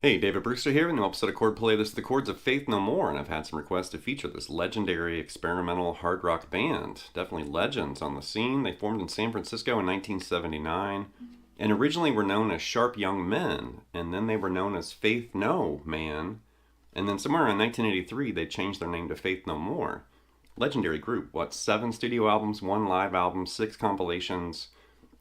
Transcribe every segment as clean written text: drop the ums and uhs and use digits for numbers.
Hey, David Brewster here, with a new episode of Chordplay. This is the Chords of Faith No More, and I've had some requests to feature this legendary experimental hard rock band. Definitely legends on the scene. They formed in San Francisco in 1979, and originally were known as Sharp Young Men, and then they were known as Faith No Man, and then somewhere around 1983 they changed their name to Faith No More. Legendary group. 7 studio albums, 1 live album, 6 compilations.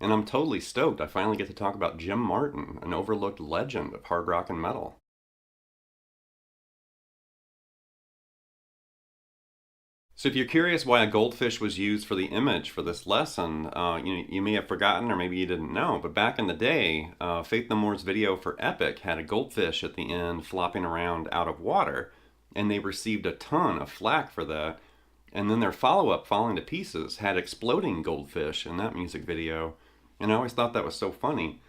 And I'm totally stoked I finally get to talk about Jim Martin, an overlooked legend of hard rock and metal. So if you're curious why a goldfish was used for the image for this lesson, you may have forgotten or maybe you didn't know, but back in the day, Faith No More's video for Epic had a goldfish at the end flopping around out of water, and they received a ton of flack for that. And then their follow-up, Falling to Pieces, had exploding goldfish in that music video. And I always thought that was so funny.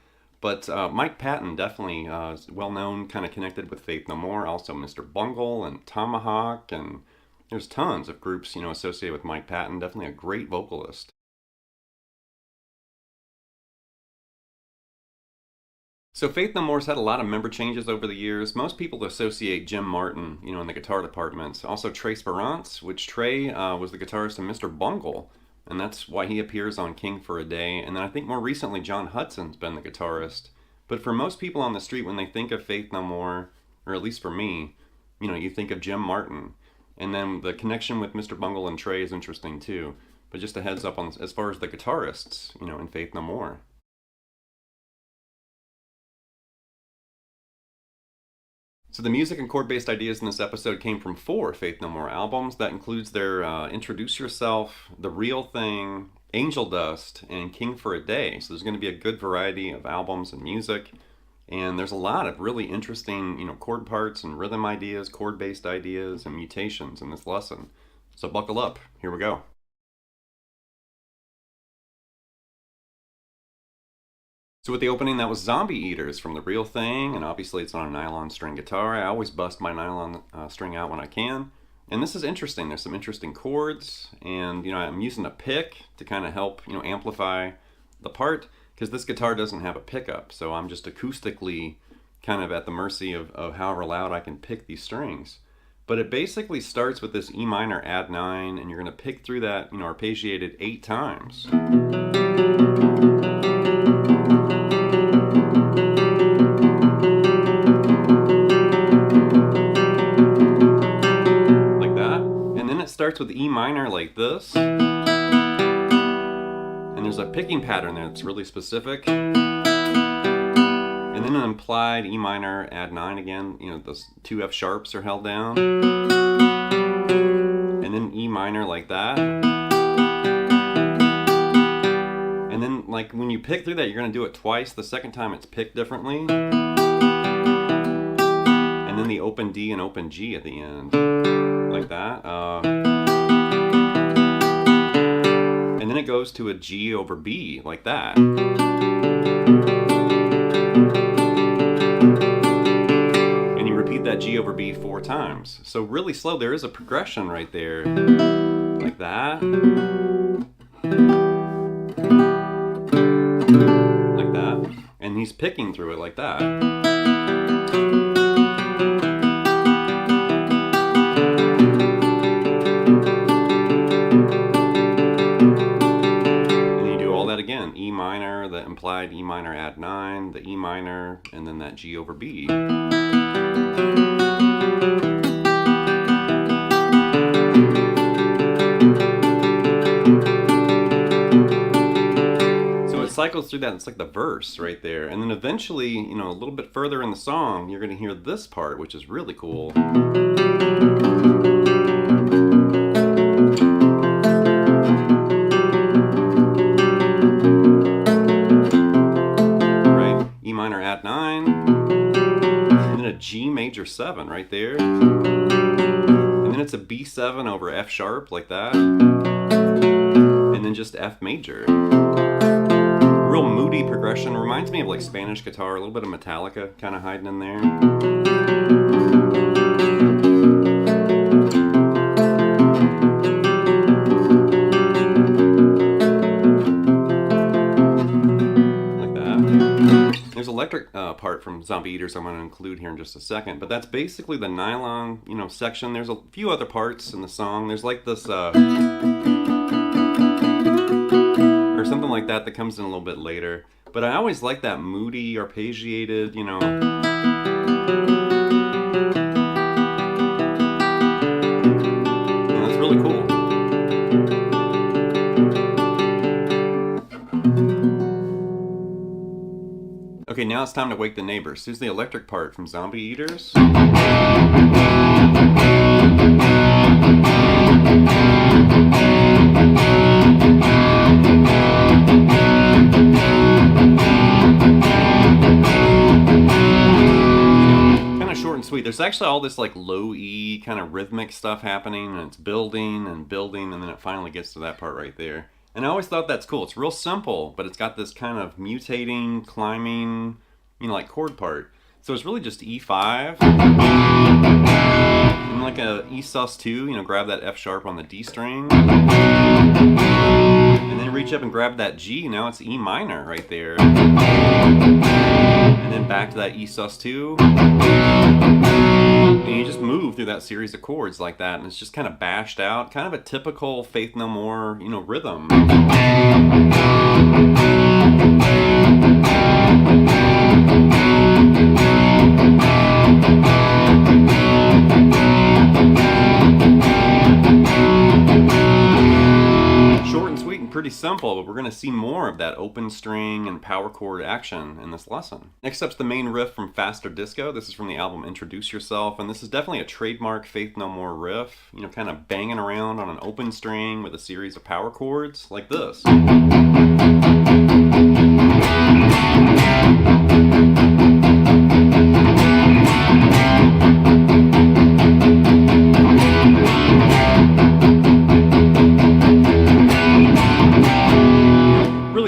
But Mike Patton definitely is well-known, kind of connected with Faith No More. Also Mr. Bungle and Tomahawk, and there's tons of groups, associated with Mike Patton. Definitely a great vocalist. So Faith No More's had a lot of member changes over the years. Most people associate Jim Martin, in the guitar department. Also Trey Sperance, which Trey was the guitarist of Mr. Bungle, and that's why he appears on King for a Day. And then I think more recently John Hudson's been the guitarist. But for most people on the street, when they think of Faith No More, or at least for me, you think of Jim Martin. And then the connection with Mr. Bungle and Trey is interesting too. But just a heads up on as far as the guitarists, in Faith No More. So the music and chord-based ideas in this episode came from 4 Faith No More albums. That includes their Introduce Yourself, The Real Thing, Angel Dust, and King for a Day. So there's going to be a good variety of albums and music. And there's a lot of really interesting, chord parts and rhythm ideas, chord-based ideas, and mutations in this lesson. So buckle up. Here we go. So with the opening, that was Zombie Eaters from The Real Thing, and obviously it's on a nylon string guitar. I always bust my nylon string out when I can. And this is interesting. There's some interesting chords, and I'm using a pick to kind of help amplify the part, because this guitar doesn't have a pickup, so I'm just acoustically kind of at the mercy of however loud I can pick these strings. But it basically starts with this E minor add 9, and you're going to pick through that, arpeggiated 8 times. Starts with E minor like this, and there's a picking pattern there that's really specific, and then an implied E minor add 9 again. Those 2 F sharps are held down, and then E minor like that, and then like when you pick through that, you're going to do it twice. The second time it's picked differently, and then the open D and open G at the end like that. And then it goes to a G over B, like that. And you repeat that G over B 4 times. So really slow. There is a progression right there, like that. Like that. And he's picking through it like that. slide, E minor add 9, the E minor, and then that G over B. Cycles through that. It's like the verse right there, and then eventually, you know, a little bit further in the song, you're going to hear this part, which is really cool. Right, E minor add 9, and then a G major 7 right there, and then it's a B7 over F sharp like that, and then just F major. Real moody progression. Reminds me of like Spanish guitar, a little bit of Metallica kind of hiding in there. Like that. There's electric part from Zombie Eaters I'm going to include here in just a second, but that's basically the nylon, you know, section. There's a few other parts in the song. There's like this or something like that that comes in a little bit later. But I always like that moody, arpeggiated, you know. Yeah, that's really cool. Okay, now it's time to wake the neighbors. Here's the electric part from Zombie Eaters. Sweet. There's actually all this like low E kind of rhythmic stuff happening, and it's building and building, and then it finally gets to that part right there. And I always thought that's cool. It's real simple, but it's got this kind of mutating, climbing, you know, like chord part. So it's really just E5 and like a E sus2, you know, grab that F sharp on the D string, and then reach up and grab that G. Now it's E minor right there, and then back to that E sus2. And you just move through that series of chords like that, and it's just kind of bashed out, kind of a typical Faith No More, you know, rhythm. Short and sweet and pretty simple, but we're going to see more of that open string and power chord action in this lesson. Next up's the main riff from Faster Disco. This is from the album Introduce Yourself, and this is definitely a trademark Faith No More riff, you know, kind of banging around on an open string with a series of power chords like this.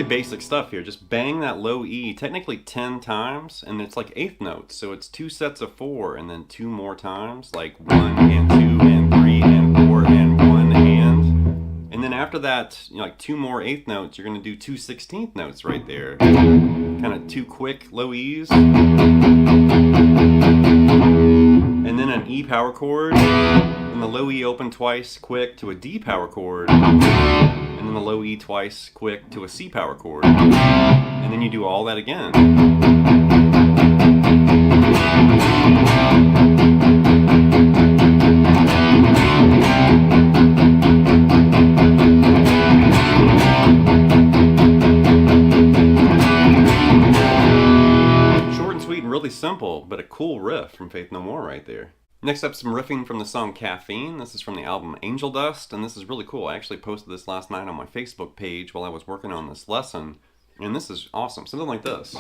Basic stuff here. Just bang that low E technically 10 times, and it's like eighth notes, so it's 2 sets of 4 and then 2 more times, like 1 and 2 and 3 and 4 and 1 and then after that, you know, like 2 more eighth notes, you're going to do 2 16th notes right there, kind of 2 quick low E's, and then an E power chord, and the low E open twice quick to a D power chord, and then the low E twice quick to a C power chord, and then you do all that again. Short and sweet and really simple, but a cool riff from Faith No More right there. Next up, some riffing from the song Caffeine. This is from the album Angel Dust, and this is really cool. I actually posted this last night on my Facebook page while I was working on this lesson, and this is awesome. Something like this.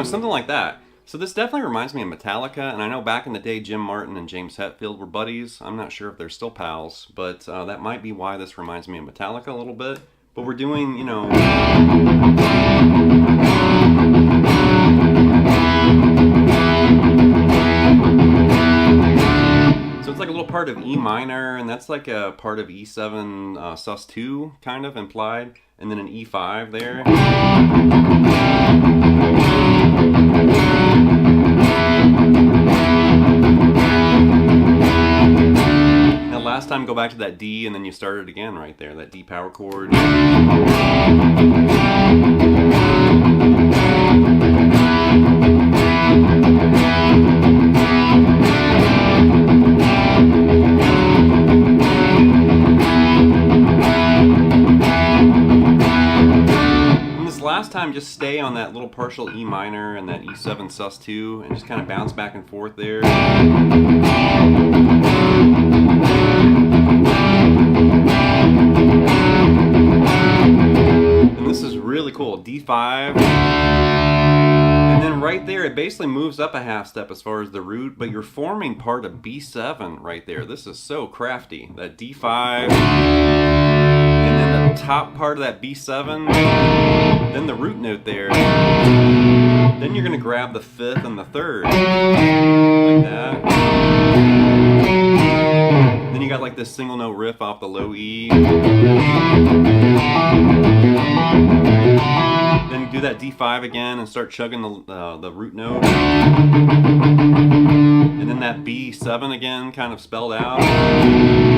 Something like that. So this definitely reminds me of Metallica, and I know back in the day Jim Martin and James Hetfield were buddies. I'm not sure if they're still pals, but that might be why this reminds me of Metallica a little bit. But we're doing, you know... So it's like a little part of E minor, and that's like a part of E7 sus2 kind of implied, and then an E5 there. Now last time go back to that D and then you start it again right there, that D power chord. Last time, just stay on that little partial E minor and that E7 sus2 and just kind of bounce back and forth there. And this is really cool. D5. And then right there, it basically moves up a half step as far as the root, but you're forming part of B7 right there. This is so crafty. That D5. And then the top part of that B7, then the root note there, then you're going to grab the 5th and the 3rd, like that. Then you got like this single note riff off the low E. Then do that D5 again and start chugging the root note. And then that B7 again, kind of spelled out.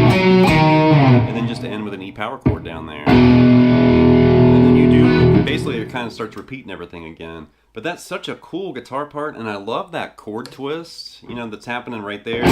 And then just to end with an E power chord down there. And then you do, basically it kind of starts repeating everything again. But that's such a cool guitar part, and I love that chord twist, you know, that's happening right there.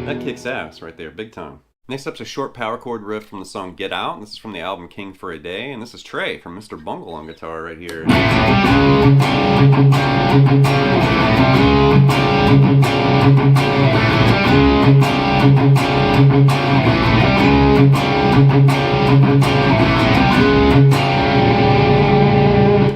That kicks ass right there, big time. Next up's a short power chord riff from the song Get Out, and this is from the album King for a Day, and this is Trey from Mr. Bungle on guitar right here.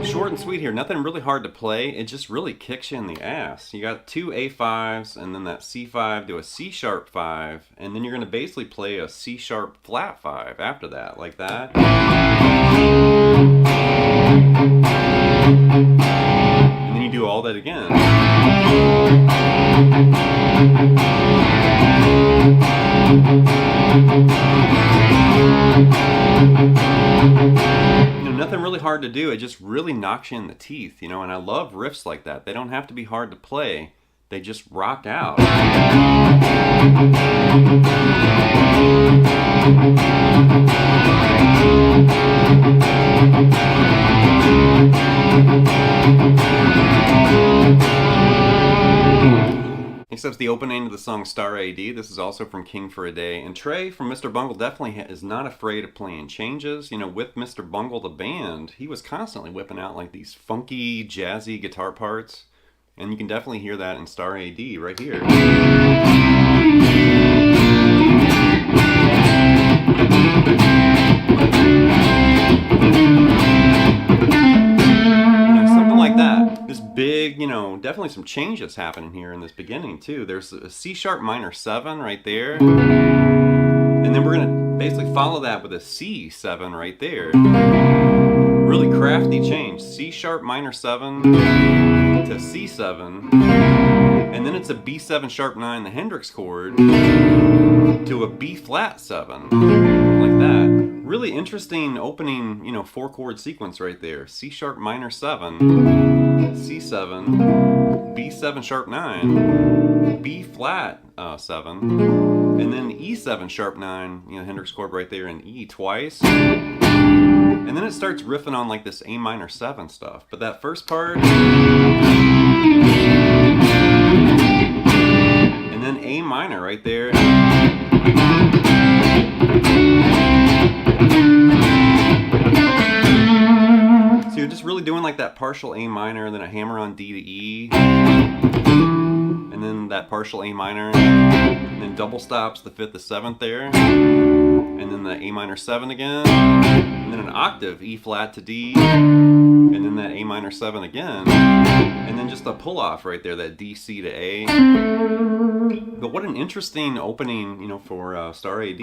Short and sweet here, nothing really hard to play, it just really kicks you in the ass. You got two A5s and then that C5 to a C sharp 5, and then you're going to basically play a C sharp flat 5 after that, like that. And then you do all that again. Nothing really hard to do, it just really knocks you in the teeth, you know, and I love riffs like that. They don't have to be hard to play, they just rock out. Except the opening of the song Star AD. This is also from King for a Day. And Trey from Mr. Bungle definitely is not afraid of playing changes. You know, with Mr. Bungle, the band, he was constantly whipping out like these funky, jazzy guitar parts. And you can definitely hear that in Star AD right here. Like that. This big, you know, definitely some changes happening here in this beginning too. There's a C sharp minor 7 right there. And then we're going to basically follow that with a C7 right there. Really crafty change. C sharp minor 7 to C7. And then it's a B7 sharp 9, the Hendrix chord, to a B flat 7. Like that. Really interesting opening, you know, 4-chord sequence right there. C sharp minor 7, C7, B7 sharp 9, B flat 7, and then E7 sharp 9, you know, Hendrix chord right there, and E twice. And then it starts riffing on like this A minor 7 stuff. But that first part, and then A minor right there. So you're just really doing like that partial A minor and then a hammer on D to E. And and then that partial A minor, and then double stops the 5th, the 7th there, and then the A minor 7 again, and then an octave, E flat to D, and then that A minor 7 again, and then just a pull off right there, that D, C to A. But what an interesting opening, you know, for Star AD.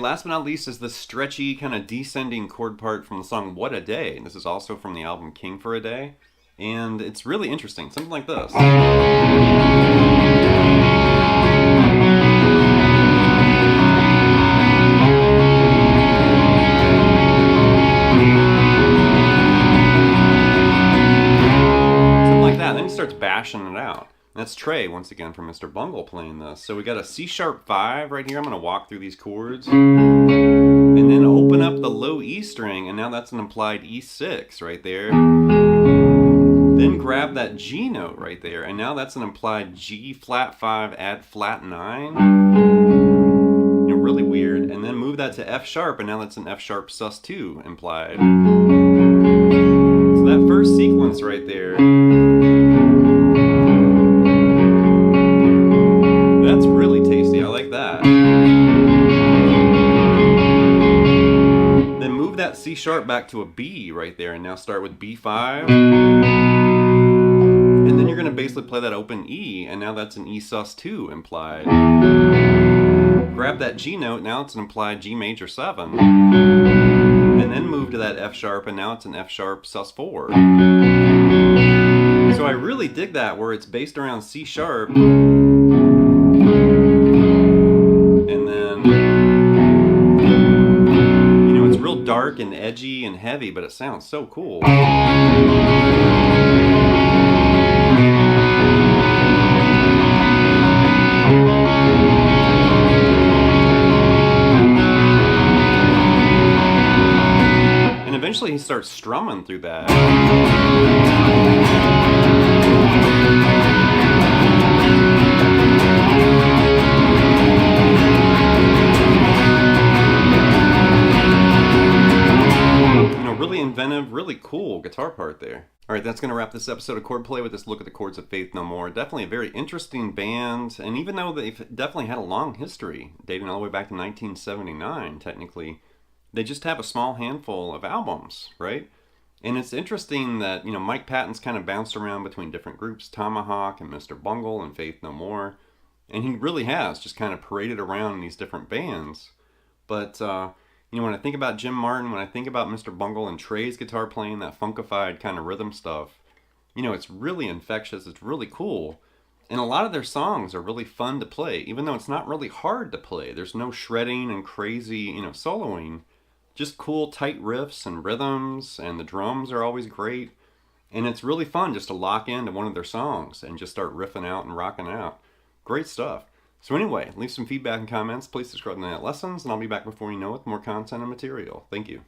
Last but not least is this stretchy kind of descending chord part from the song What a Day. And this is also from the album King for a Day. And it's really interesting. Something like this. Something like that. And then he starts bashing it out. That's Trey, once again, from Mr. Bungle playing this. So we got a C-sharp 5 right here. I'm going to walk through these chords. And then open up the low E string, and now that's an implied E6 right there. Then grab that G note right there, and now that's an implied G flat 5, add flat 9. You know, really weird. And then move that to F sharp, and now that's an F sharp sus2 implied. So that first sequence right there, that's really tasty. I like that. Then move that C sharp back to a B right there, and now start with B5. And then you're going to basically play that open E, and now that's an E sus2 implied. Grab that G note, now it's an implied G major 7. And then move to that F sharp, and now it's an F sharp sus4. So I really dig that, where it's based around C sharp. Dark and edgy and heavy, but it sounds so cool. And eventually he starts strumming through that. Really inventive, really cool guitar part there. Alright, that's going to wrap this episode of Chordplay with this look at the chords of Faith No More. Definitely a very interesting band, and even though they've definitely had a long history, dating all the way back to 1979, technically, they just have a small handful of albums, right? And it's interesting that, you know, Mike Patton's kind of bounced around between different groups, Tomahawk and Mr. Bungle and Faith No More, and he really has just kind of paraded around in these different bands. But, you know, when I think about Jim Martin, when I think about Mr. Bungle and Trey's guitar playing, that funkified kind of rhythm stuff, you know, it's really infectious, it's really cool. And a lot of their songs are really fun to play, even though it's not really hard to play. There's no shredding and crazy, you know, soloing. Just cool, tight riffs and rhythms, and the drums are always great. And it's really fun just to lock into one of their songs and just start riffing out and rocking out. Great stuff. So anyway, leave some feedback and comments. Please subscribe to Night Lessons, and I'll be back before you know it with more content and material. Thank you.